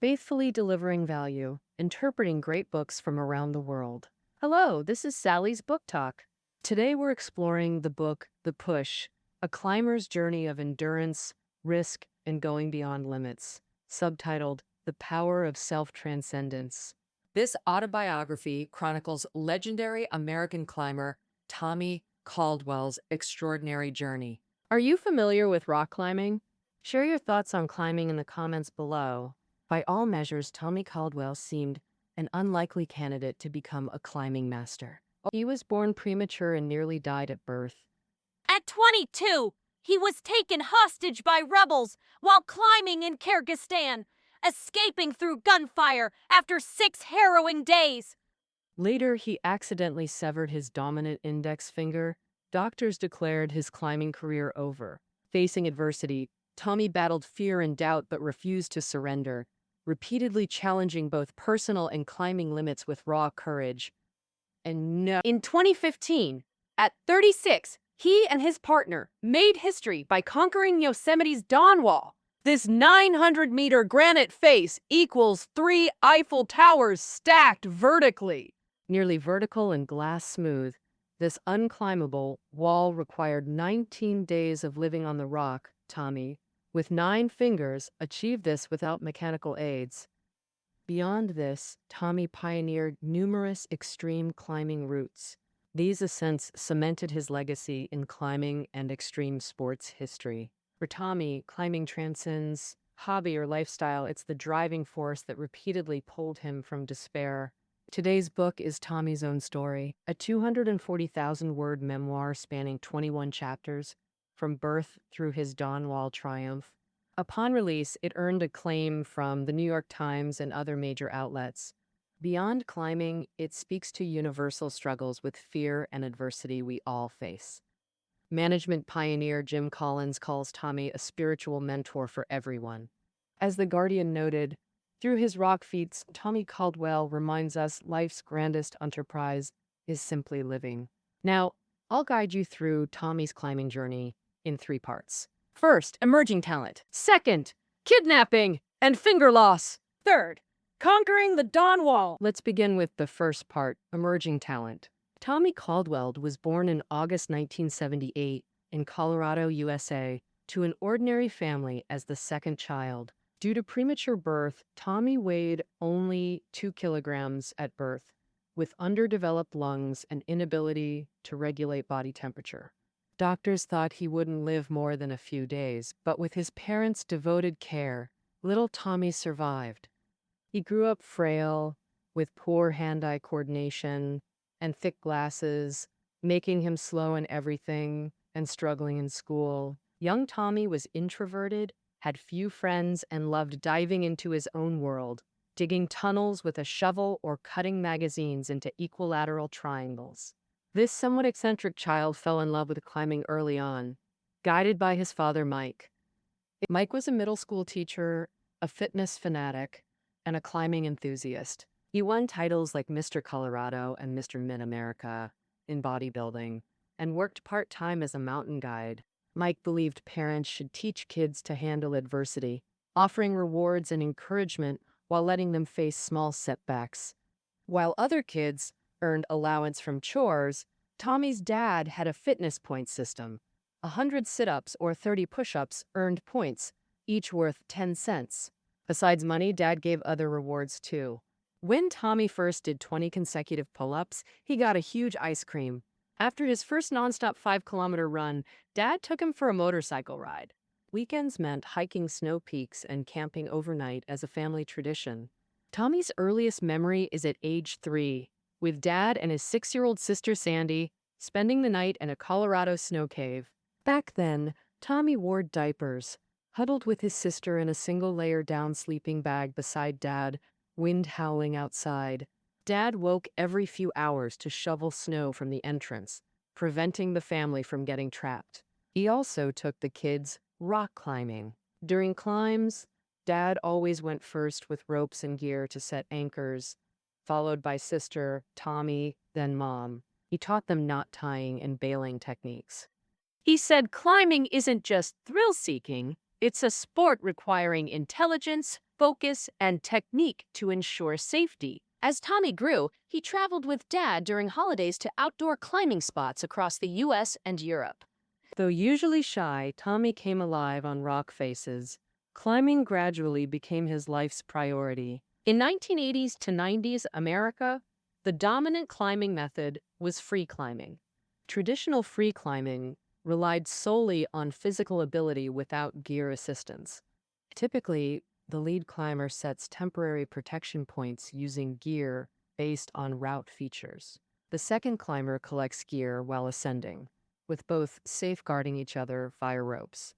faithfully delivering value, interpreting great books from around the world. Hello, this is Sally's Book Talk. Today we're exploring the book The Push, A Climber's Journey of Endurance, Risk, and Going Beyond Limits, subtitled The Power of Self-Transcendence. This autobiography chronicles legendary American climber Tommy Caldwell's extraordinary journey. Are you familiar with rock climbing? Share your thoughts on climbing in the comments below. By all measures, Tommy Caldwell seemed an unlikely candidate to become a climbing master. He was born premature and nearly died at birth. At 22, he was taken hostage by rebels while climbing in Kyrgyzstan, escaping through gunfire after 6 harrowing days. Later, he accidentally severed his dominant index finger. Doctors declared his climbing career over. Facing adversity, Tommy battled fear and doubt but refused to surrender, repeatedly challenging both personal and climbing limits with raw courage. In 2015, at 36, he and his partner made history by conquering Yosemite's Dawn Wall. This 900-meter granite face equals 3 Eiffel Towers stacked vertically. Nearly vertical and glass smooth, this unclimbable wall required 19 days of living on the rock. Tommy, with 9 fingers, achieved this without mechanical aids. Beyond this, Tommy pioneered numerous extreme climbing routes. These ascents cemented his legacy in climbing and extreme sports history. For Tommy, climbing transcends hobby or lifestyle. It's the driving force that repeatedly pulled him from despair. Today's book is Tommy's own story, a 240,000-word memoir spanning 21 chapters, from birth through his Dawn Wall triumph. Upon release, it earned acclaim from the New York Times and other major outlets. Beyond climbing, it speaks to universal struggles with fear and adversity we all face. Management pioneer Jim Collins calls Tommy a spiritual mentor for everyone. As The Guardian noted, through his rock feats, Tommy Caldwell reminds us life's grandest enterprise is simply living. Now, I'll guide you through Tommy's climbing journey in 3 parts. First, emerging talent. Second, kidnapping and finger loss. Third, conquering the Dawn Wall. Let's begin with the first part, emerging talent. Tommy Caldwell was born in August 1978 in Colorado, USA, to an ordinary family as the second child. Due to premature birth, Tommy weighed only 2 kilograms at birth, with underdeveloped lungs and inability to regulate body temperature. Doctors thought he wouldn't live more than a few days, but with his parents' devoted care, little Tommy survived. He grew up frail, with poor hand-eye coordination and thick glasses, making him slow in everything and struggling in school. Young Tommy was introverted, had few friends, and loved diving into his own world, digging tunnels with a shovel or cutting magazines into equilateral triangles. This somewhat eccentric child fell in love with climbing early on, guided by his father, Mike. Mike was a middle school teacher, a fitness fanatic, and a climbing enthusiast. He won titles like Mr. Colorado and Mr. Mid-America in bodybuilding, and worked part-time as a mountain guide. Mike believed parents should teach kids to handle adversity, offering rewards and encouragement while letting them face small setbacks. While other kids earned allowance from chores, Tommy's dad had a fitness point system. 100 sit-ups or 30 push-ups earned points, each worth 10 cents. Besides money, Dad gave other rewards too. When Tommy first did 20 consecutive pull-ups, he got a huge ice cream. After his first nonstop 5-kilometer run, Dad took him for a motorcycle ride. Weekends meant hiking snow peaks and camping overnight as a family tradition. Tommy's earliest memory is at age 3, with Dad and his 6-year-old sister Sandy spending the night in a Colorado snow cave. Back then, Tommy wore diapers, huddled with his sister in a single-layer down sleeping bag beside Dad, wind howling outside. Dad woke every few hours to shovel snow from the entrance, preventing the family from getting trapped. He also took the kids rock climbing. During climbs, Dad always went first with ropes and gear to set anchors, followed by sister, Tommy, then Mom. He taught them knot tying and bailing techniques. He said climbing isn't just thrill-seeking, it's a sport requiring intelligence, focus, and technique to ensure safety. As Tommy grew, he traveled with Dad during holidays to outdoor climbing spots across the US and Europe. Though usually shy, Tommy came alive on rock faces. Climbing gradually became his life's priority. In 1980s to 90s America, the dominant climbing method was free climbing. Traditional free climbing relied solely on physical ability without gear assistance. Typically, the lead climber sets temporary protection points using gear based on route features. The second climber collects gear while ascending, with both safeguarding each other via ropes.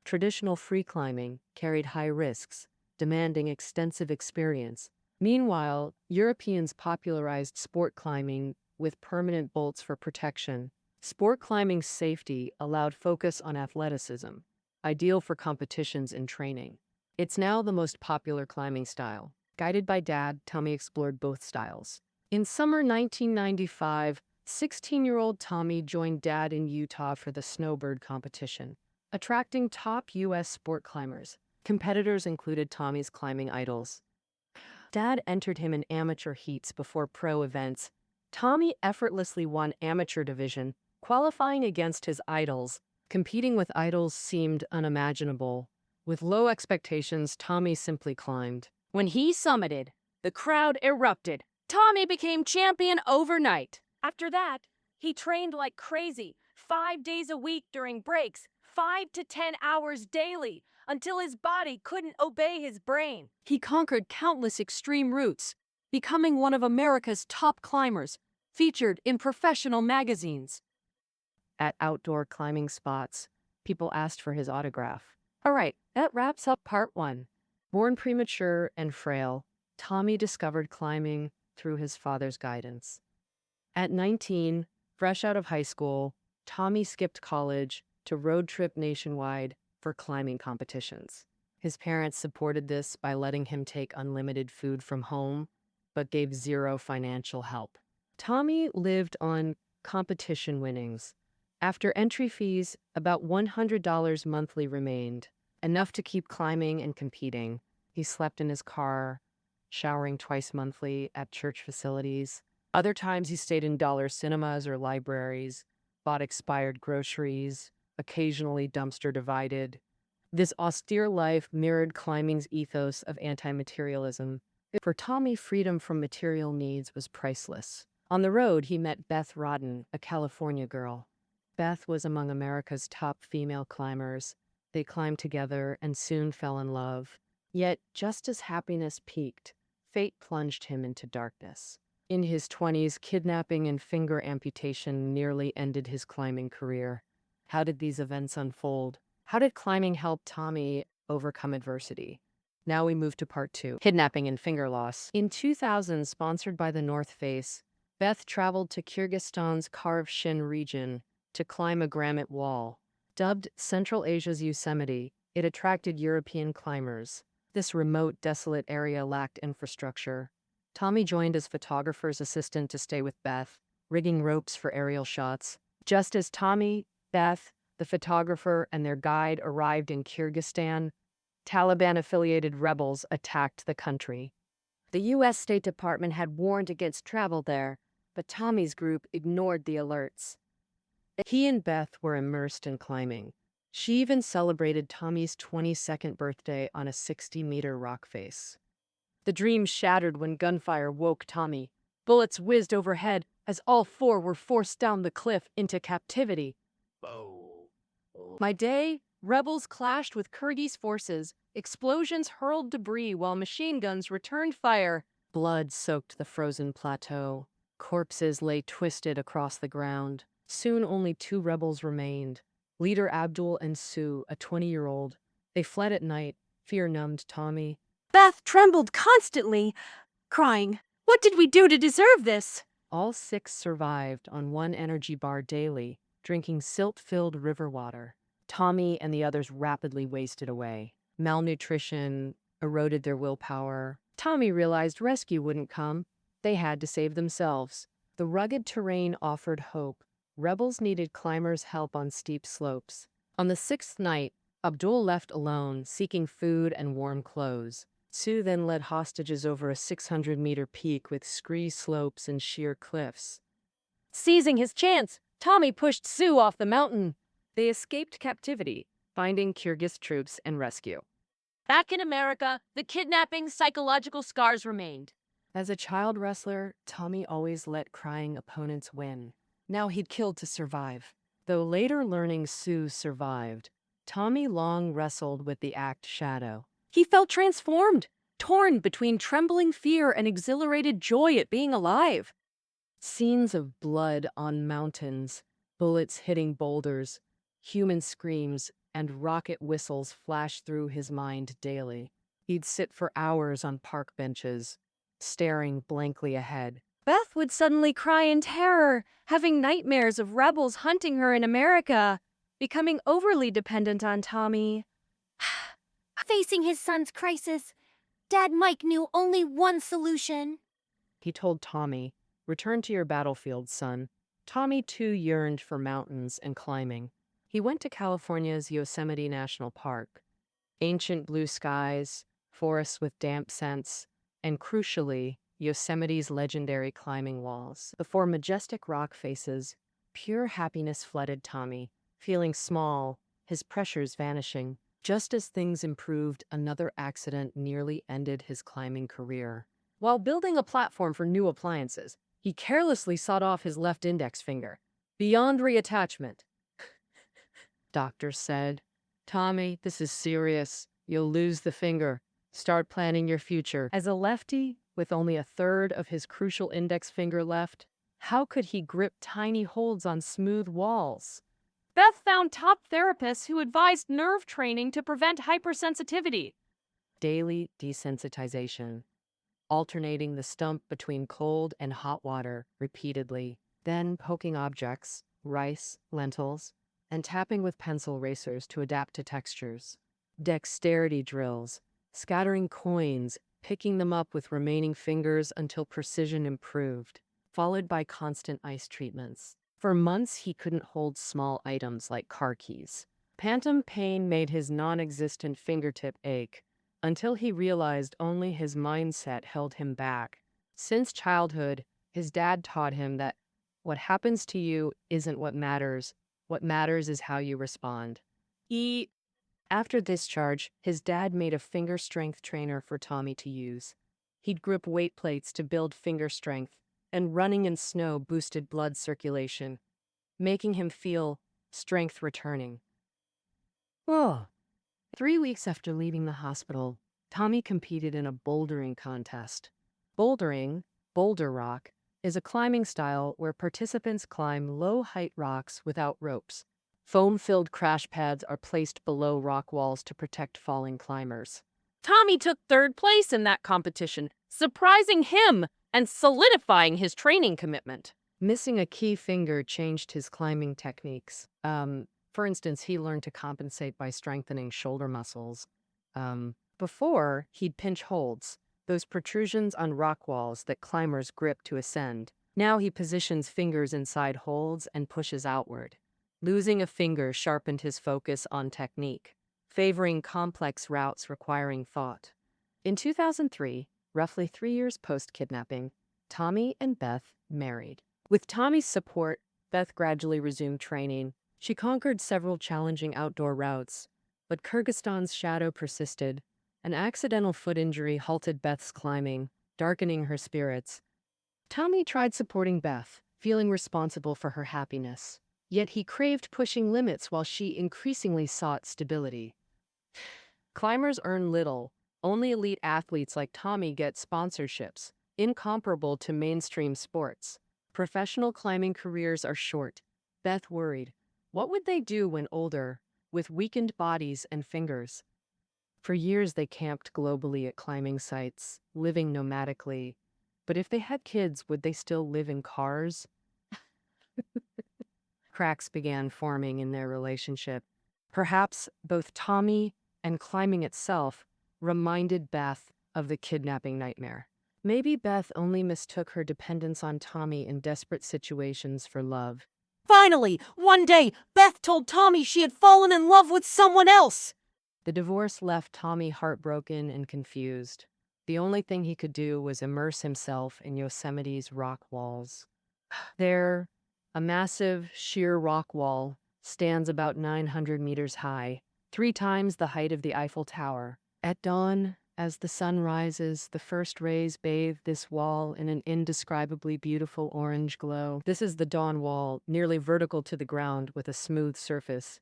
Traditional free climbing carried high risks, demanding extensive experience. Meanwhile, Europeans popularized sport climbing with permanent bolts for protection. Sport climbing's safety allowed focus on athleticism, ideal for competitions and training. It's now the most popular climbing style. Guided by Dad, Tommy explored both styles. In summer 1995, 16-year-old Tommy joined Dad in Utah for the snowbird competition, attracting top U.S. sport climbers. Competitors included Tommy's climbing idols. Dad entered him in amateur heats before pro events. Tommy effortlessly won amateur division, qualifying against his idols. Competing with idols seemed unimaginable. With low expectations, Tommy simply climbed. When he summited, the crowd erupted. Tommy became champion overnight. After that, he trained like crazy, 5 days a week during breaks, 5 to 10 hours daily, until his body couldn't obey his brain. He conquered countless extreme routes, becoming one of America's top climbers, featured in professional magazines. At outdoor climbing spots, people asked for his autograph. All right, that wraps up part 1. Born premature and frail, Tommy discovered climbing through his father's guidance. At 19, fresh out of high school, Tommy skipped college to road trip nationwide for climbing competitions. His parents supported this by letting him take unlimited food from home, but gave zero financial help. Tommy lived on competition winnings. After entry fees, about $100 monthly remained, enough to keep climbing and competing. He slept in his car, showering twice monthly at church facilities. Other times he stayed in dollar cinemas or libraries, bought expired groceries, occasionally dumpster divided. This austere life mirrored climbing's ethos of anti-materialism. For Tommy, freedom from material needs was priceless. On the road, he met Beth Rodden, a California girl. Beth was among America's top female climbers. They climbed together and soon fell in love. Yet, just as happiness peaked, fate plunged him into darkness. In his 20s, kidnapping and finger amputation nearly ended his climbing career. How did these events unfold? How did climbing help Tommy overcome adversity? Now we move to part 2, kidnapping and finger loss. In 2000, sponsored by the North Face, Beth traveled to Kyrgyzstan's Karv-Shin region to climb a granite wall. Dubbed Central Asia's Yosemite, it attracted European climbers. This remote, desolate area lacked infrastructure. Tommy joined as photographer's assistant to stay with Beth, rigging ropes for aerial shots. Just as Tommy, Beth, the photographer, and their guide arrived in Kyrgyzstan, Taliban-affiliated rebels attacked the country. The U.S. State Department had warned against travel there, but Tommy's group ignored the alerts. He and Beth were immersed in climbing. She even celebrated Tommy's 22nd birthday on a 60-meter rock face. The dream shattered when gunfire woke Tommy. Bullets whizzed overhead as all 4 were forced down the cliff into captivity. My day, rebels clashed with Kyrgyz forces. Explosions hurled debris while machine guns returned fire. Blood soaked the frozen plateau. Corpses lay twisted across the ground. Soon only 2 rebels remained. Leader Abdul and Sue, a 20-year-old. They fled at night. Fear numbed Tommy. Beth trembled constantly, crying, "What did we do to deserve this?" All 6 survived on 1 energy bar daily, drinking silt-filled river water. Tommy and the others rapidly wasted away. Malnutrition eroded their willpower. Tommy realized rescue wouldn't come. They had to save themselves. The rugged terrain offered hope. Rebels needed climbers' help on steep slopes. On the 6th night, Abdul left alone, seeking food and warm clothes. Sue then led hostages over a 600-meter peak with scree slopes and sheer cliffs. Seizing his chance, Tommy pushed Sue off the mountain. They escaped captivity, finding Kyrgyz troops and rescue. Back in America, the kidnapping's psychological scars remained. As a child wrestler, Tommy always let crying opponents win. Now he'd killed to survive. Though later learning Sue survived, Tommy long wrestled with the act shadow. He felt transformed, torn between trembling fear and exhilarated joy at being alive. Scenes of blood on mountains, bullets hitting boulders, human screams, and rocket whistles flashed through his mind daily. He'd sit for hours on park benches, staring blankly ahead. Beth would suddenly cry in terror, having nightmares of rebels hunting her in America, becoming overly dependent on Tommy. Facing his son's crisis, Dad Mike knew only one solution. He told Tommy, "Return to your battlefield, son." Tommy too yearned for mountains and climbing. He went to California's Yosemite National Park. Ancient blue skies, forests with damp scents, and crucially, Yosemite's legendary climbing walls. Before majestic rock faces, pure happiness flooded Tommy, feeling small, his pressures vanishing. Just as things improved, another accident nearly ended his climbing career. While building a platform for new appliances, he carelessly sawed off his left index finger, beyond reattachment. Doctors said, "Tommy, this is serious. You'll lose the finger. Start planning your future." As a lefty, with only a third of his crucial index finger left, how could he grip tiny holds on smooth walls? Beth found top therapists who advised nerve training to prevent hypersensitivity. Daily desensitization, alternating the stump between cold and hot water repeatedly, then poking objects, rice, lentils, and tapping with pencil racers to adapt to textures. Dexterity drills, scattering coins, picking them up with remaining fingers until precision improved, followed by constant ice treatments. For months, he couldn't hold small items like car keys. Phantom pain made his non-existent fingertip ache, until he realized only his mindset held him back. Since childhood, his dad taught him that what happens to you isn't what matters. What matters is how you respond. After discharge, his dad made a finger strength trainer for Tommy to use. He'd grip weight plates to build finger strength, and running in snow boosted blood circulation, making him feel strength returning. Oh. 3 weeks after leaving the hospital, Tommy competed in a bouldering contest. Bouldering, boulder rock, is a climbing style where participants climb low-height rocks without ropes. Foam-filled crash pads are placed below rock walls to protect falling climbers. Tommy took third place in that competition, surprising him and solidifying his training commitment. Missing a key finger changed his climbing techniques. For instance, he learned to compensate by strengthening shoulder muscles. Before, he'd pinch holds, those protrusions on rock walls that climbers grip to ascend. Now he positions fingers inside holds and pushes outward. Losing a finger sharpened his focus on technique, favoring complex routes requiring thought. In 2003, roughly 3 years post-kidnapping, Tommy and Beth married. With Tommy's support, Beth gradually resumed training. She conquered several challenging outdoor routes, but Kyrgyzstan's shadow persisted. An accidental foot injury halted Beth's climbing, darkening her spirits. Tommy tried supporting Beth, feeling responsible for her happiness. Yet he craved pushing limits while she increasingly sought stability. Climbers earn little. Only elite athletes like Tommy get sponsorships, incomparable to mainstream sports. Professional climbing careers are short. Beth worried. What would they do when older, with weakened bodies and fingers? For years they camped globally at climbing sites, living nomadically. But if they had kids, would they still live in cars? Cracks began forming in their relationship. Perhaps both Tommy and climbing itself reminded Beth of the kidnapping nightmare. Maybe Beth only mistook her dependence on Tommy in desperate situations for love. Finally, one day, Beth told Tommy she had fallen in love with someone else. The divorce left Tommy heartbroken and confused. The only thing he could do was immerse himself in Yosemite's rock walls. There, a massive, sheer rock wall stands about 900 meters high, 3 times the height of the Eiffel Tower. At dawn, as the sun rises, the first rays bathe this wall in an indescribably beautiful orange glow. This is the dawn wall, nearly vertical to the ground with a smooth surface.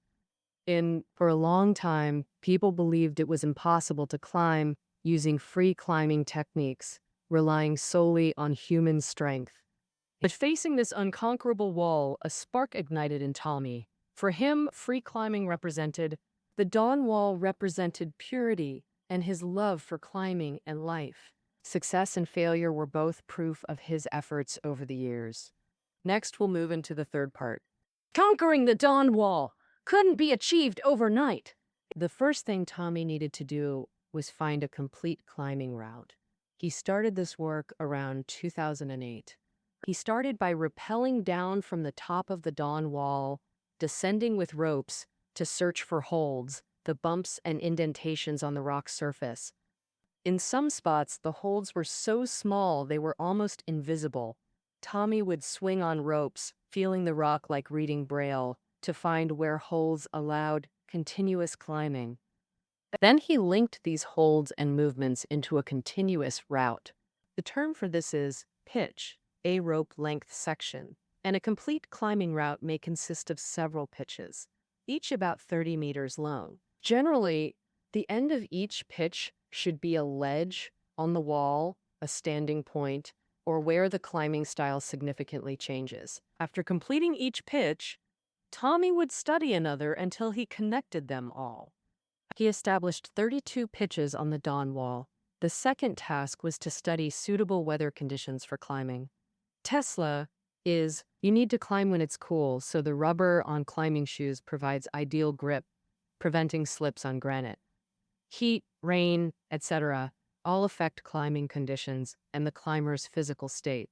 For a long time, people believed it was impossible to climb using free climbing techniques, relying solely on human strength. But facing this unconquerable wall, a spark ignited in Tommy. For him, free climbing the dawn wall represented purity and his love for climbing and life. Success and failure were both proof of his efforts over the years. Next, we'll move into the third part. Conquering the dawn wall couldn't be achieved overnight. The first thing Tommy needed to do was find a complete climbing route. He started this work around 2008. He started by rappelling down from the top of the dawn wall, descending with ropes to search for holds, the bumps and indentations on the rock surface. In some spots, the holds were so small they were almost invisible. Tommy would swing on ropes, feeling the rock like reading Braille, to find where holds allowed continuous climbing. Then he linked these holds and movements into a continuous route. The term for this is pitch, a rope length section, and a complete climbing route may consist of several pitches, each about 30 meters long. Generally, the end of each pitch should be a ledge on the wall, a standing point, or where the climbing style significantly changes. After completing each pitch, Tommy would study another until he connected them all. He established 32 pitches on the dawn wall. The second task was to study suitable weather conditions for climbing. Tesla is, you need to climb when it's cool, so the rubber on climbing shoes provides ideal grip, preventing slips on granite. Heat, rain, etc. all affect climbing conditions and the climber's physical state.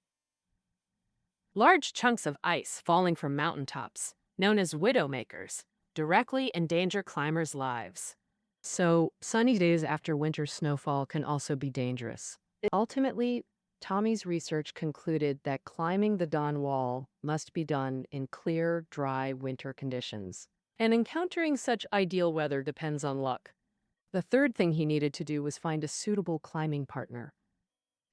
Large chunks of ice falling from mountaintops, known as widowmakers, directly endanger climbers' lives. So, sunny days after winter snowfall can also be dangerous. Ultimately, Tommy's research concluded that climbing the dawn wall must be done in clear, dry winter conditions. And encountering such ideal weather depends on luck. The third thing he needed to do was find a suitable climbing partner.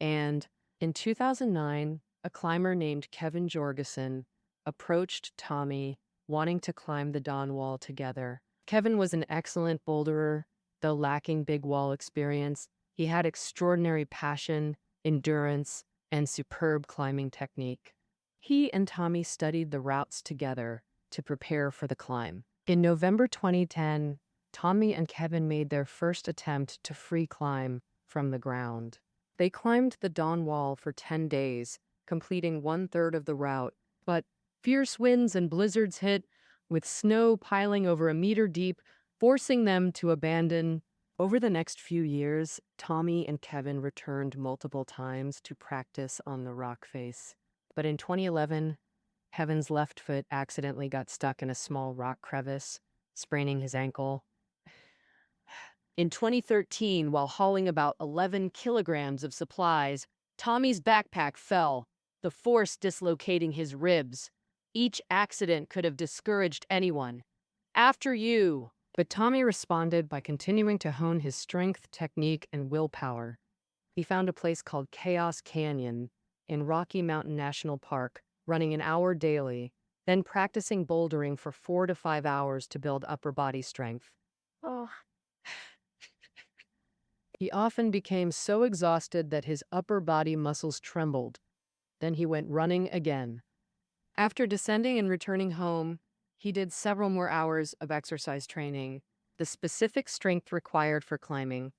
And in 2009, a climber named Kevin Jorgeson approached Tommy, wanting to climb the dawn wall together. Kevin was an excellent boulderer, though lacking big wall experience. He had extraordinary passion, endurance, and superb climbing technique. He and Tommy studied the routes together to prepare for the climb. In November 2010, Tommy and Kevin made their first attempt to free climb from the ground. They climbed the dawn wall for 10 days, completing 1/3 of the route, but fierce winds and blizzards hit, with snow piling over a meter deep, forcing them to abandon. Over the next few years, Tommy and Kevin returned multiple times to practice on the rock face. But in 2011, Kevin's left foot accidentally got stuck in a small rock crevice, spraining his ankle. In 2013, while hauling about 11 kilograms of supplies, Tommy's backpack fell, the force dislocating his ribs. Each accident could have discouraged anyone. After you! But Tommy responded by continuing to hone his strength, technique, and willpower. He found a place called Chaos Canyon in Rocky Mountain National Park, running an hour daily, then practicing bouldering for 4 to 5 hours to build upper body strength. Oh. He often became so exhausted that his upper body muscles trembled. Then he went running again. After descending and returning home, he did several more hours of exercise training, the specific strength required for climbing.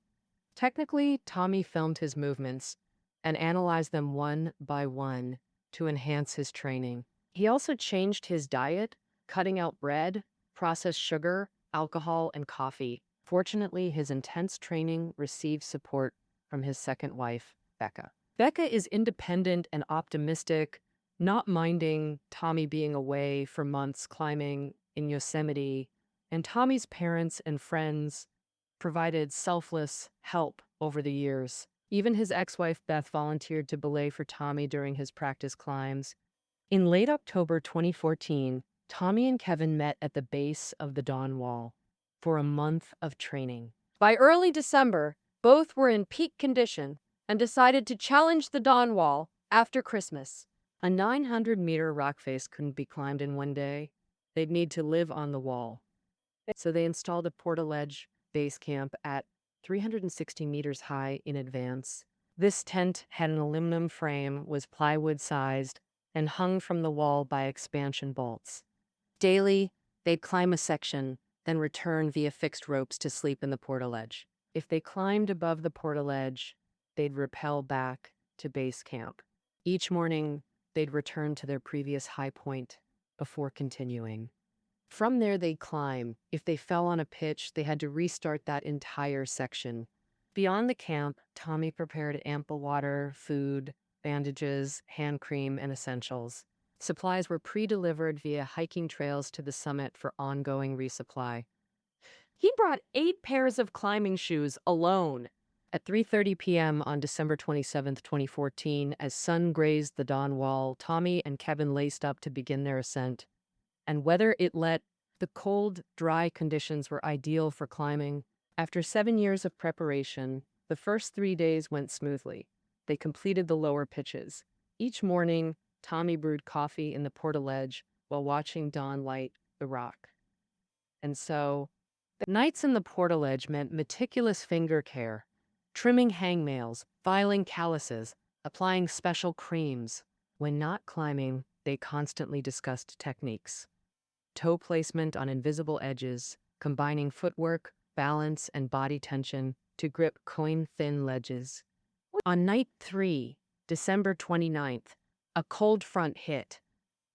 Technically, Tommy filmed his movements and analyzed them one by one to enhance his training. He also changed his diet, cutting out bread, processed sugar, alcohol, and coffee. Fortunately, his intense training received support from his second wife, Becca. Becca is independent and optimistic, not minding Tommy being away for months climbing in Yosemite, and Tommy's parents and friends provided selfless help over the years. Even his ex-wife Beth volunteered to belay for Tommy during his practice climbs. In late October 2014, Tommy and Kevin met at the base of the Dawn Wall for a month of training. By early December, both were in peak condition and decided to challenge the Dawn Wall after Christmas. A 900-meter rock face couldn't be climbed in one day. They'd need to live on the wall. So they installed a portaledge base camp at 360 meters high in advance. This tent had an aluminum frame, was plywood-sized, and hung from the wall by expansion bolts. Daily, they'd climb a section, then return via fixed ropes to sleep in the portaledge. If they climbed above the portaledge, they'd rappel back to base camp. Each morning, they'd return to their previous high point before continuing. From there, they'd climb. If they fell on a pitch, they had to restart that entire section. Beyond the camp, Tommy prepared ample water, food, bandages, hand cream, and essentials. Supplies were pre-delivered via hiking trails to the summit for ongoing resupply. He brought 8 pairs of climbing shoes alone. At 3:30 p.m. on December 27, 2014, as sun grazed the Dawn Wall, Tommy and Kevin laced up to begin their ascent. And whether it let, the cold, dry conditions were ideal for climbing. After 7 years of preparation, the first 3 days went smoothly. They completed the lower pitches. Each morning, Tommy brewed coffee in the portaledge while watching dawn light the rock. And so, the nights in the portaledge meant meticulous finger care, trimming hangnails, filing calluses, applying special creams. When not climbing, they constantly discussed techniques. Toe placement on invisible edges, combining footwork, balance, and body tension to grip coin-thin ledges. On night 3, December 29th, a cold front hit.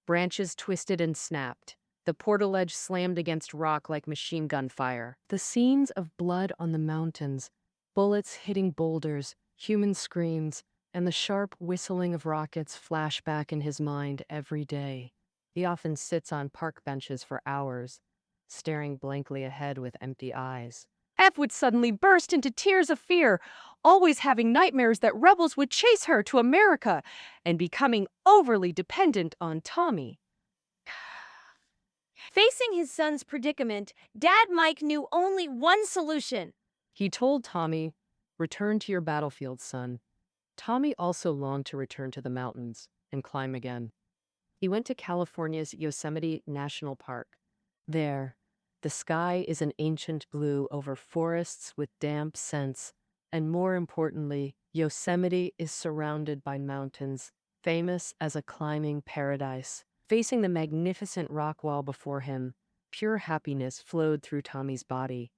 Branches twisted and snapped. The portaledge slammed against rock like machine gun fire. The scenes of blood on the mountains, bullets hitting boulders, human screams, and the sharp whistling of rockets flash back in his mind every day. He often sits on park benches for hours, staring blankly ahead with empty eyes. F would suddenly burst into tears of fear, always having nightmares that rebels would chase her to America and becoming overly dependent on Tommy. Facing his son's predicament, Dad Mike knew only one solution. He told Tommy, "Return to your battlefield, son." Tommy also longed to return to the mountains and climb again. He went to California's Yosemite National Park. There, the sky is an ancient blue over forests with damp scents, and more importantly, Yosemite is surrounded by mountains, famous as a climbing paradise. Facing the magnificent rock wall before him, pure happiness flowed through Tommy's body.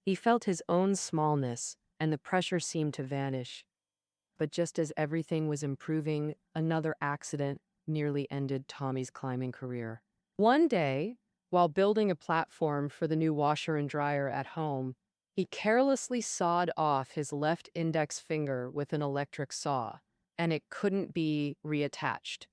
He felt his own smallness, and the pressure seemed to vanish. But just as everything was improving, another accident nearly ended Tommy's climbing career. One day, while building a platform for the new washer and dryer at home, he carelessly sawed off his left index finger with an electric saw, and it couldn't be reattached.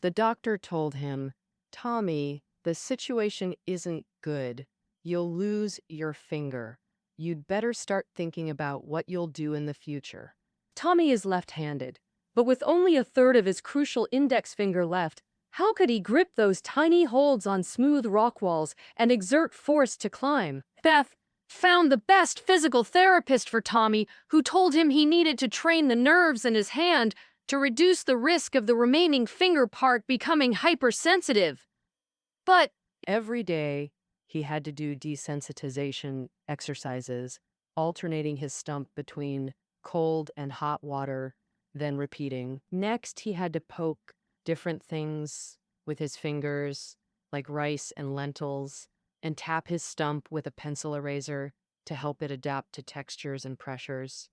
The doctor told him, "Tommy, the situation isn't good. You'll lose your finger. You'd better start thinking about what you'll do in the future." Tommy is left-handed, but with only a third of his crucial index finger left, how could he grip those tiny holds on smooth rock walls and exert force to climb? Beth found the best physical therapist for Tommy, who told him he needed to train the nerves in his hand to reduce the risk of the remaining finger part becoming hypersensitive. But every day, he had to do desensitization exercises, alternating his stump between cold and hot water, then repeating. Next, he had to poke different things with his fingers, like rice and lentils, and tap his stump with a pencil eraser to help it adapt to textures and pressures.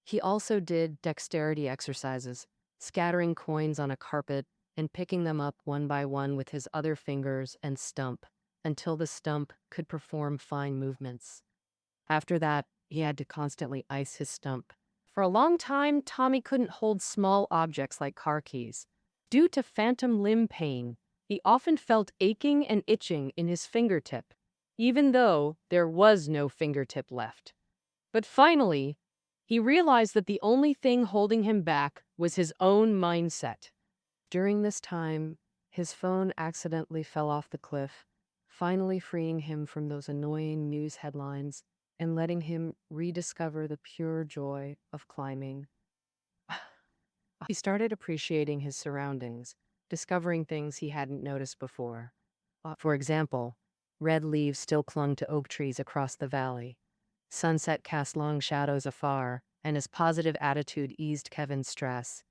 He also did dexterity exercises, scattering coins on a carpet and picking them up one by one with his other fingers and stump until the stump could perform fine movements. After that, he had to constantly ice his stump. For a long time, Tommy couldn't hold small objects like car keys. Due to phantom limb pain, he often felt aching and itching in his fingertip. even though there was no fingertip left. But finally, he realized that the only thing holding him back was his own mindset. During this time, his phone accidentally fell off the cliff, finally freeing him from those annoying news headlines and letting him rediscover the pure joy of climbing. He started appreciating his surroundings, discovering things he hadn't noticed before. For example, red leaves still clung to oak trees across the valley. Sunset cast long shadows afar, and his positive attitude eased Kevin's stress.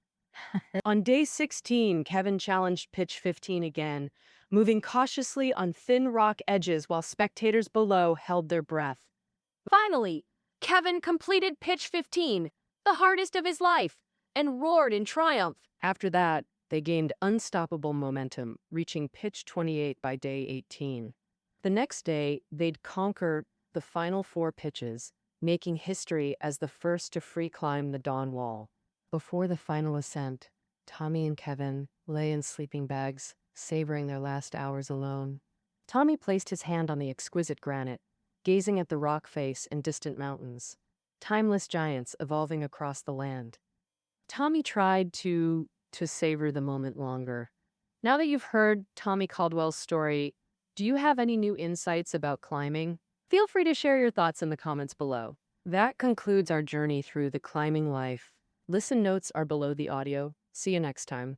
On day 16, Kevin challenged pitch 15 again, moving cautiously on thin rock edges while spectators below held their breath. Finally, Kevin completed pitch 15, the hardest of his life, and roared in triumph. After that, they gained unstoppable momentum, reaching pitch 28 by day 18. The next day, they'd conquer the final 4 pitches, making history as the first to free climb the Dawn Wall. Before the final ascent, Tommy and Kevin lay in sleeping bags, savoring their last hours alone. Tommy placed his hand on the exquisite granite, gazing at the rock face and distant mountains, timeless giants evolving across the land. Tommy tried to savor the moment longer. Now that you've heard Tommy Caldwell's story, do you have any new insights about climbing? Feel free to share your thoughts in the comments below. That concludes our journey through the climbing life. Listen notes are below the audio. See you next time.